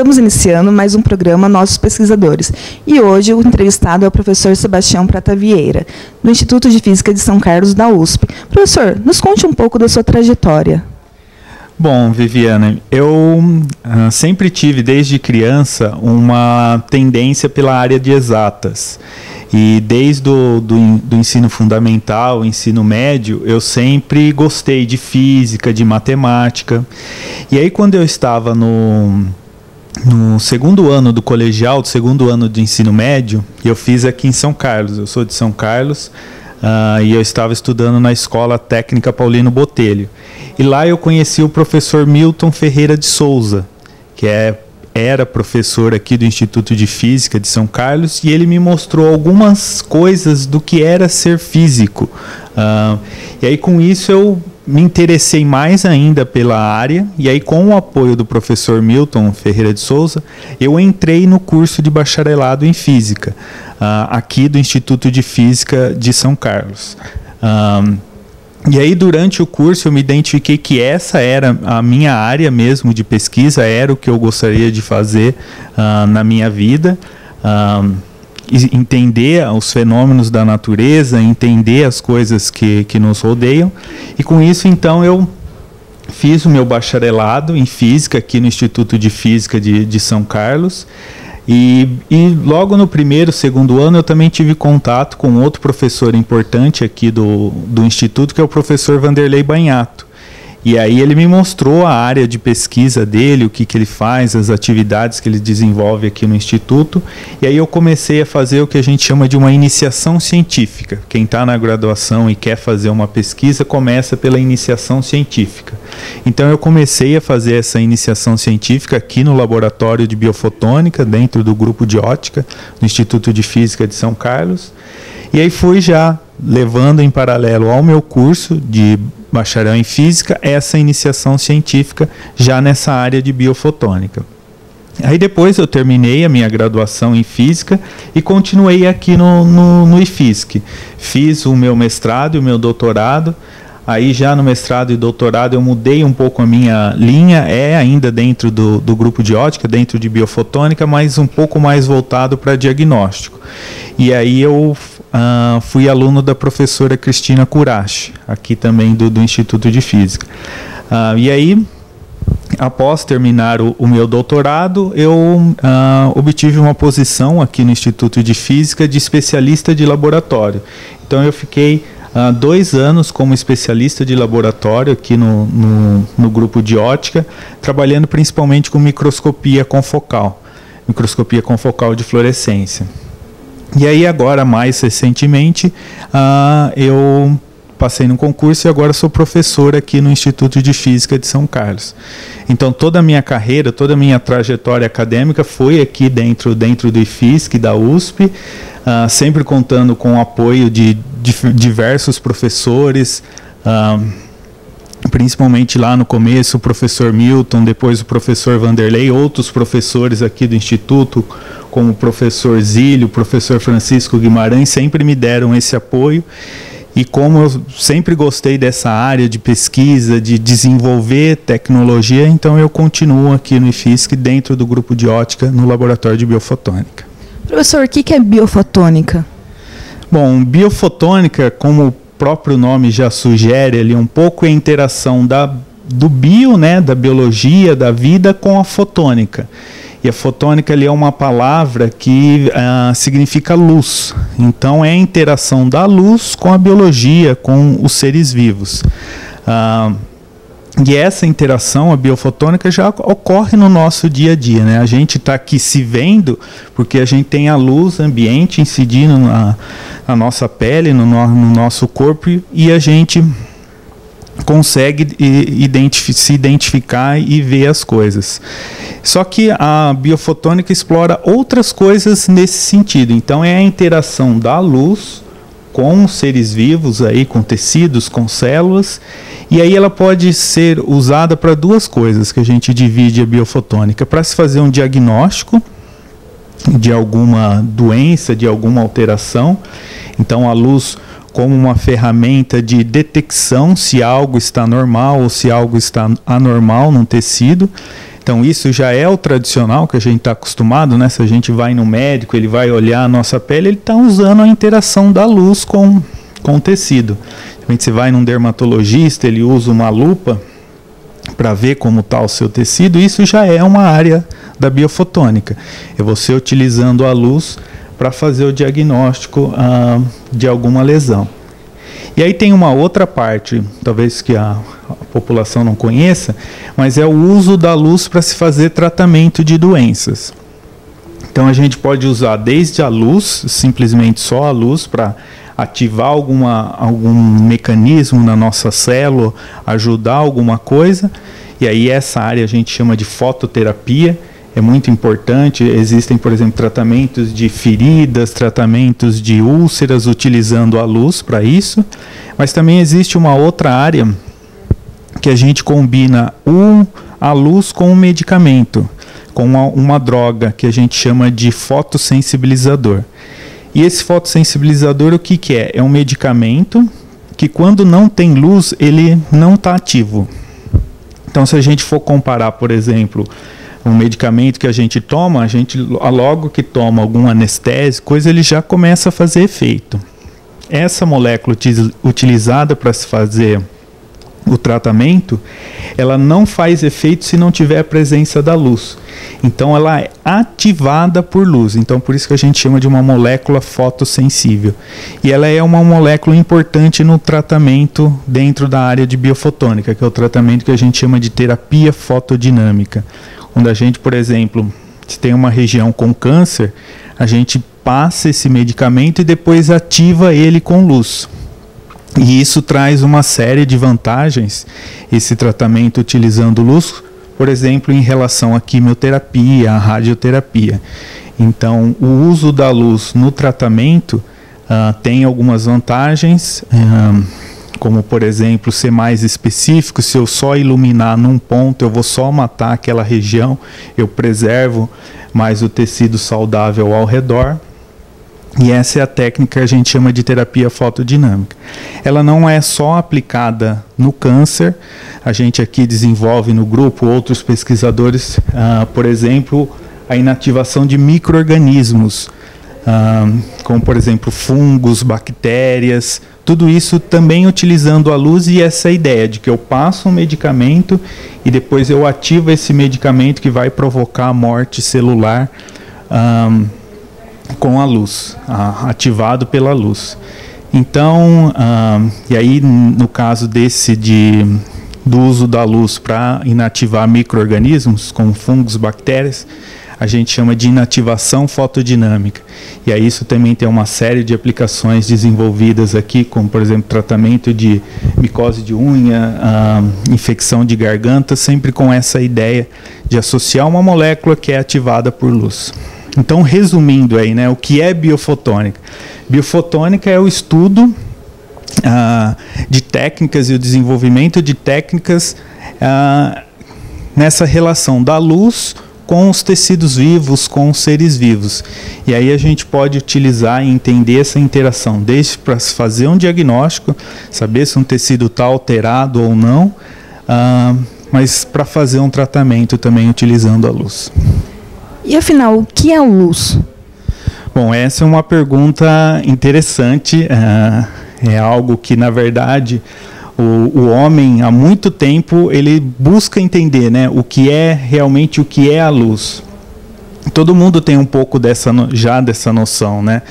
Estamos iniciando mais um programa Nossos Pesquisadores. E hoje o entrevistado é o professor Sebastião Prata Vieira, do Instituto de Física de São Carlos, da USP. Professor, nos conte um pouco da sua trajetória. Bom, Viviana, eu sempre tive, desde criança, uma tendência pela área de exatas. E desde do ensino fundamental, ensino médio, eu sempre gostei de física, de matemática. E aí, quando eu estava no segundo ano do colegial, do segundo ano de ensino médio, eu fiz aqui em São Carlos. Eu sou de São Carlos e eu estava estudando na Escola Técnica Paulino Botelho. E lá eu conheci o professor Milton Ferreira de Souza, que era professor aqui do Instituto de Física de São Carlos, e ele me mostrou algumas coisas do que era ser físico. E aí com isso eu me interessei mais ainda pela área, e aí com o apoio do professor Milton Ferreira de Souza, eu entrei no curso de bacharelado em Física, aqui do Instituto de Física de São Carlos. E aí, durante o curso, eu me identifiquei que essa era a minha área mesmo de pesquisa, era o que eu gostaria de fazer na minha vida, entender os fenômenos da natureza, entender as coisas que nos rodeiam. E com isso, então, eu fiz o meu bacharelado em Física aqui no Instituto de Física de São Carlos. E logo no primeiro, segundo ano, eu também tive contato com outro professor importante aqui do Instituto, que é o professor Vanderlei Banhato. E aí ele me mostrou a área de pesquisa dele, o que ele faz, as atividades que ele desenvolve aqui no Instituto. E aí eu comecei a fazer o que a gente chama de uma iniciação científica. Quem está na graduação e quer fazer uma pesquisa, começa pela iniciação científica. Então eu comecei a fazer essa iniciação científica aqui no Laboratório de Biofotônica, dentro do grupo de ótica, do Instituto de Física de São Carlos. E aí fui já levando em paralelo ao meu curso de bacharel em Física, essa iniciação científica já nessa área de biofotônica. Aí depois eu terminei a minha graduação em Física e continuei aqui no IFISC. Fiz o meu mestrado e o meu doutorado. Aí já no mestrado e doutorado eu mudei um pouco a minha linha, ainda dentro do grupo de ótica, dentro de biofotônica, mas um pouco mais voltado para diagnóstico. E aí eu fui aluno da professora Cristina Kurashi, aqui também do Instituto de Física. E aí, após terminar o meu doutorado, eu obtive uma posição aqui no Instituto de Física de especialista de laboratório. Então eu fiquei 2 anos como especialista de laboratório aqui no grupo de ótica, trabalhando principalmente com microscopia confocal de fluorescência. E aí agora, mais recentemente, eu passei no concurso e agora sou professor aqui no Instituto de Física de São Carlos. Então toda a minha carreira, toda a minha trajetória acadêmica foi aqui dentro do IFISC, da USP, sempre contando com o apoio de diversos professores, principalmente lá no começo o professor Milton, depois o professor Vanderlei, outros professores aqui do Instituto, como o professor Zílio, o professor Francisco Guimarães, sempre me deram esse apoio. E como eu sempre gostei dessa área de pesquisa, de desenvolver tecnologia, então eu continuo aqui no IFISC, dentro do grupo de ótica, no laboratório de biofotônica. Professor, o que é biofotônica? Bom, biofotônica, como o próprio nome já sugere ali um pouco, é a interação do bio, né, da biologia, da vida, com a fotônica. E a fotônica ali é uma palavra que significa luz. Então é a interação da luz com a biologia, com os seres vivos. E essa interação, a biofotônica, já ocorre no nosso dia a dia, né? A gente está aqui se vendo porque a gente tem a luz ambiente incidindo na nossa pele, no nosso corpo, e a gente consegue se identificar e ver as coisas. Só que a biofotônica explora outras coisas nesse sentido. Então é a interação da luz com seres vivos, aí, com tecidos, com células, e aí ela pode ser usada para 2 coisas que a gente divide a biofotônica: para se fazer um diagnóstico de alguma doença, de alguma alteração. Então a luz como uma ferramenta de detecção se algo está normal ou se algo está anormal num tecido. Então isso já é o tradicional que a gente está acostumado, né? Se a gente vai no médico, ele vai olhar a nossa pele, ele está usando a interação da luz com o tecido. Você vai num dermatologista, ele usa uma lupa para ver como está o seu tecido. Isso já é uma área da biofotônica. É você utilizando a luz para fazer o diagnóstico de alguma lesão. E aí tem uma outra parte, talvez que a população não conheça, mas é o uso da luz para se fazer tratamento de doenças. Então a gente pode usar desde a luz, simplesmente só a luz, para ativar algum mecanismo na nossa célula, ajudar alguma coisa, e aí essa área a gente chama de fototerapia. É muito importante. Existem, por exemplo, tratamentos de feridas, tratamentos de úlceras utilizando a luz para isso, mas também existe uma outra área que a gente combina a luz com o medicamento, com uma droga que a gente chama de fotossensibilizador. E esse fotossensibilizador, o que é? É um medicamento que, quando não tem luz, ele não está ativo. Então, se a gente for comparar, por exemplo, um medicamento que a gente toma, a gente logo que toma algum anestésico, coisa, ele já começa a fazer efeito. Essa molécula utilizada para se fazer o tratamento, ela não faz efeito se não tiver a presença da luz. Então ela é ativada por luz. Então por isso que a gente chama de uma molécula fotossensível. E ela é uma molécula importante no tratamento dentro da área de biofotônica, que é o tratamento que a gente chama de terapia fotodinâmica. Onde a gente, por exemplo, se tem uma região com câncer, a gente passa esse medicamento e depois ativa ele com luz. E isso traz uma série de vantagens, esse tratamento utilizando luz, por exemplo, em relação à quimioterapia, à radioterapia. Então, o uso da luz no tratamento tem algumas vantagens, como, por exemplo, ser mais específico. Se eu só iluminar num ponto, eu vou só matar aquela região, eu preservo mais o tecido saudável ao redor. E essa é a técnica que a gente chama de terapia fotodinâmica. Ela não é só aplicada no câncer, a gente aqui desenvolve no grupo, outros pesquisadores, por exemplo, a inativação de micro-organismos, como por exemplo fungos, bactérias, tudo isso também utilizando a luz. E essa ideia de que eu passo um medicamento e depois eu ativo esse medicamento que vai provocar a morte celular, com a luz, ativado pela luz. Então, e aí no caso do uso da luz para inativar micro-organismos, como fungos, bactérias, a gente chama de inativação fotodinâmica. E aí isso também tem uma série de aplicações desenvolvidas aqui, como por exemplo tratamento de micose de unha, infecção de garganta, sempre com essa ideia de associar uma molécula que é ativada por luz. Então, resumindo aí, né, o que é biofotônica? Biofotônica é o estudo de técnicas e o desenvolvimento de técnicas nessa relação da luz com os tecidos vivos, com os seres vivos. E aí a gente pode utilizar e entender essa interação, desde para fazer um diagnóstico, saber se um tecido está alterado ou não, mas para fazer um tratamento também utilizando a luz. E afinal, o que é a luz? Bom, essa é uma pergunta interessante. É algo que, na verdade, o homem, há muito tempo, ele busca entender, né, o que é realmente o que é a luz. Todo mundo tem um pouco dessa noção, né?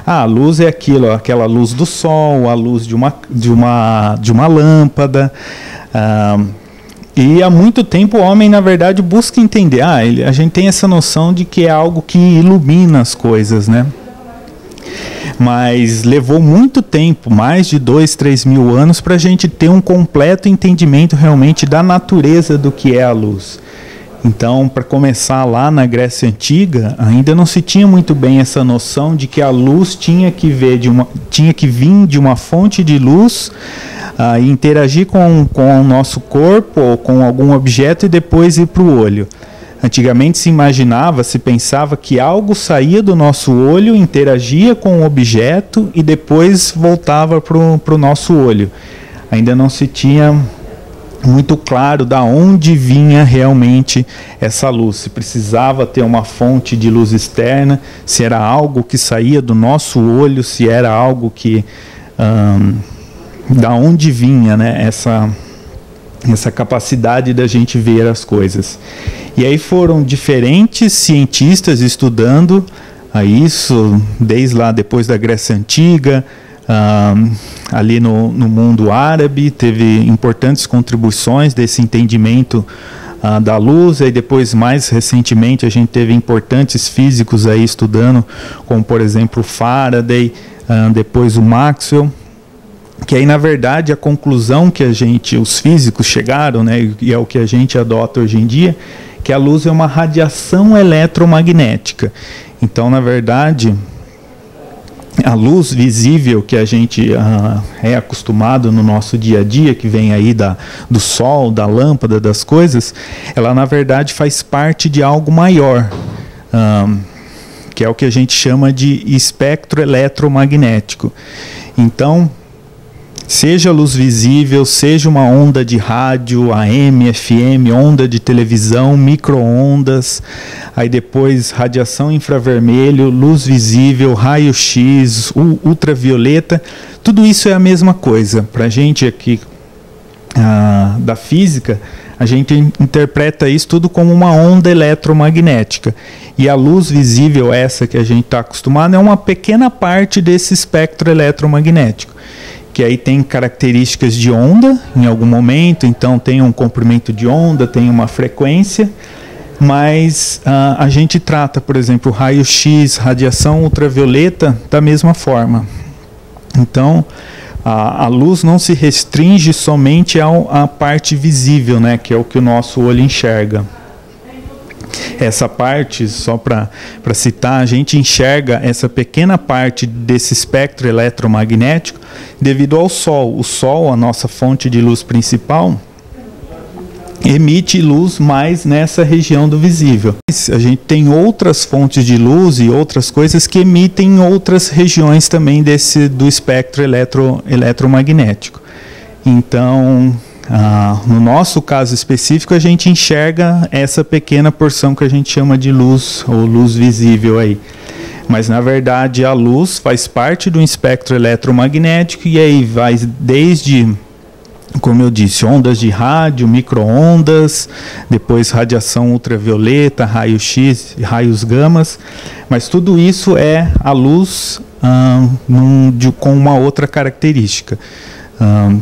A luz é aquela luz do sol, a luz de uma lâmpada. E há muito tempo o homem, na verdade, busca entender. A gente tem essa noção de que é algo que ilumina as coisas, né? Mas levou muito tempo, mais de 2-3 mil anos, para a gente ter um completo entendimento realmente da natureza do que é a luz. Então, para começar lá na Grécia Antiga, ainda não se tinha muito bem essa noção de que a luz tinha que vir de uma fonte de luz, e interagir com o nosso corpo ou com algum objeto e depois ir para o olho. Antigamente se pensava que algo saía do nosso olho, interagia com o objeto e depois voltava para o nosso olho. Ainda não se tinha muito claro da onde vinha realmente essa luz, se precisava ter uma fonte de luz externa, se era algo que saía do nosso olho, se era algo que da onde vinha, né, essa capacidade da gente ver as coisas. E aí foram diferentes cientistas estudando isso, desde lá depois da Grécia Antiga, ali no mundo árabe, teve importantes contribuições desse entendimento da luz, e depois, mais recentemente, a gente teve importantes físicos aí estudando, como por exemplo Faraday, depois o Maxwell, que aí na verdade a conclusão que os físicos chegaram, né, e é o que a gente adota hoje em dia, que a luz é uma radiação eletromagnética. Então, na verdade, a luz visível que a gente é acostumado no nosso dia a dia, que vem aí do sol, da lâmpada, das coisas, ela na verdade faz parte de algo maior, que é o que a gente chama de espectro eletromagnético. Então, seja luz visível, seja uma onda de rádio, AM, FM, onda de televisão, micro-ondas, aí depois radiação infravermelho, luz visível, raio-x, ultravioleta, tudo isso é a mesma coisa. Para a gente aqui da física, a gente interpreta isso tudo como uma onda eletromagnética. E a luz visível, essa que a gente está acostumado, é uma pequena parte desse espectro eletromagnético, que aí tem características de onda em algum momento, então tem um comprimento de onda, tem uma frequência, mas a gente trata, por exemplo, raio-x, radiação ultravioleta da mesma forma. Então, a luz não se restringe somente à parte visível, né, que é o que o nosso olho enxerga. Essa parte, só para citar, a gente enxerga essa pequena parte desse espectro eletromagnético devido ao Sol. O Sol, a nossa fonte de luz principal, emite luz mais nessa região do visível. A gente tem outras fontes de luz e outras coisas que emitem em outras regiões também do espectro eletromagnético. Então, no nosso caso específico, a gente enxerga essa pequena porção que a gente chama de luz, ou luz visível aí. Mas, na verdade, a luz faz parte do espectro eletromagnético, e aí vai desde, como eu disse, ondas de rádio, micro-ondas, depois radiação ultravioleta, raio-x, raios gamas, mas tudo isso é a luz com uma outra característica.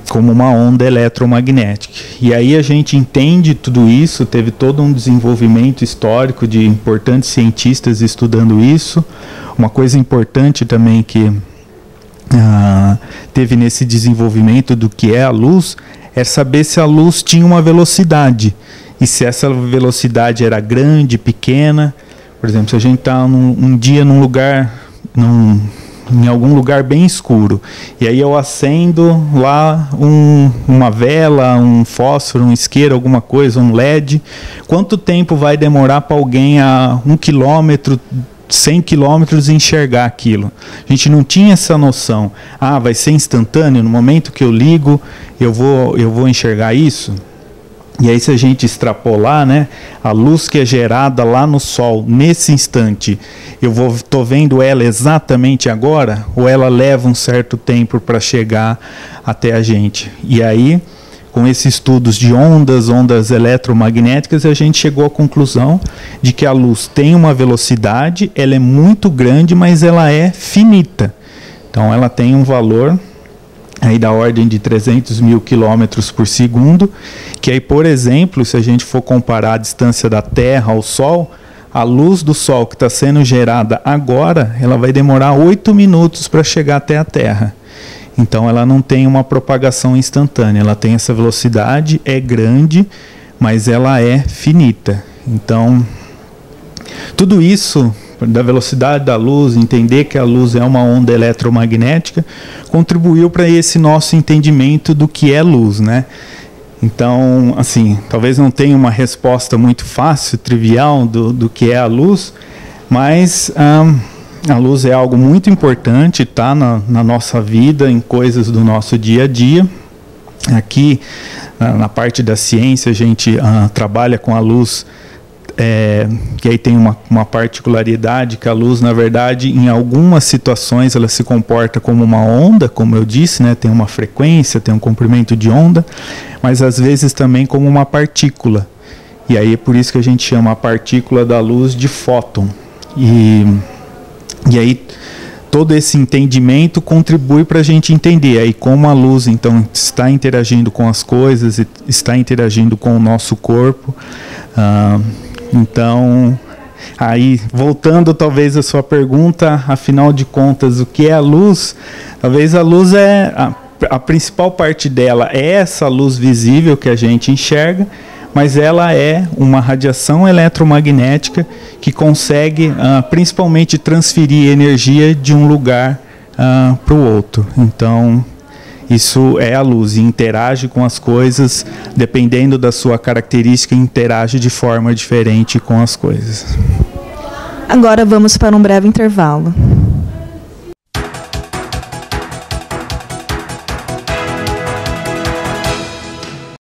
Como uma onda eletromagnética. E aí a gente entende tudo isso, teve todo um desenvolvimento histórico de importantes cientistas estudando isso. Uma coisa importante também que teve nesse desenvolvimento do que é a luz, é saber se a luz tinha uma velocidade, e se essa velocidade era grande, pequena. Por exemplo, se a gente está um dia num lugar, em algum lugar bem escuro, e aí eu acendo lá uma vela, um fósforo, um isqueiro, alguma coisa, um LED, quanto tempo vai demorar para alguém a 1 quilômetro, 100 quilômetros enxergar aquilo? A gente não tinha essa noção. Vai ser instantâneo, no momento que eu ligo eu vou enxergar isso? E aí, se a gente extrapolar, né, a luz que é gerada lá no Sol, nesse instante, estou vendo ela exatamente agora, ou ela leva um certo tempo para chegar até a gente? E aí, com esses estudos de ondas eletromagnéticas, a gente chegou à conclusão de que a luz tem uma velocidade, ela é muito grande, mas ela é finita. Então, ela tem um valor aí da ordem de 300 mil quilômetros por segundo, que aí, por exemplo, se a gente for comparar a distância da Terra ao Sol, a luz do Sol que está sendo gerada agora, ela vai demorar 8 minutos para chegar até a Terra. Então ela não tem uma propagação instantânea, ela tem essa velocidade, é grande, mas ela é finita. Então, tudo isso da velocidade da luz, entender que a luz é uma onda eletromagnética, contribuiu para esse nosso entendimento do que é luz, né? Então, assim, talvez não tenha uma resposta muito fácil, trivial do que é a luz, mas a luz é algo muito importante, tá na nossa vida, em coisas do nosso dia a dia. Aqui, na parte da ciência, a gente trabalha com a luz, que aí tem uma particularidade, que a luz, na verdade, em algumas situações, ela se comporta como uma onda, como eu disse, né? Tem uma frequência, tem um comprimento de onda, mas às vezes também como uma partícula. E aí é por isso que a gente chama a partícula da luz de fóton. E aí todo esse entendimento contribui para a gente entender aí como a luz então está interagindo com as coisas, está interagindo com o nosso corpo. Então, aí voltando talvez à sua pergunta, afinal de contas, o que é a luz? Talvez a luz a principal parte dela é essa luz visível que a gente enxerga, mas ela é uma radiação eletromagnética que consegue principalmente transferir energia de um lugar para o outro. Então, isso é a luz, e interage com as coisas, dependendo da sua característica, interage de forma diferente com as coisas. Agora vamos para um breve intervalo.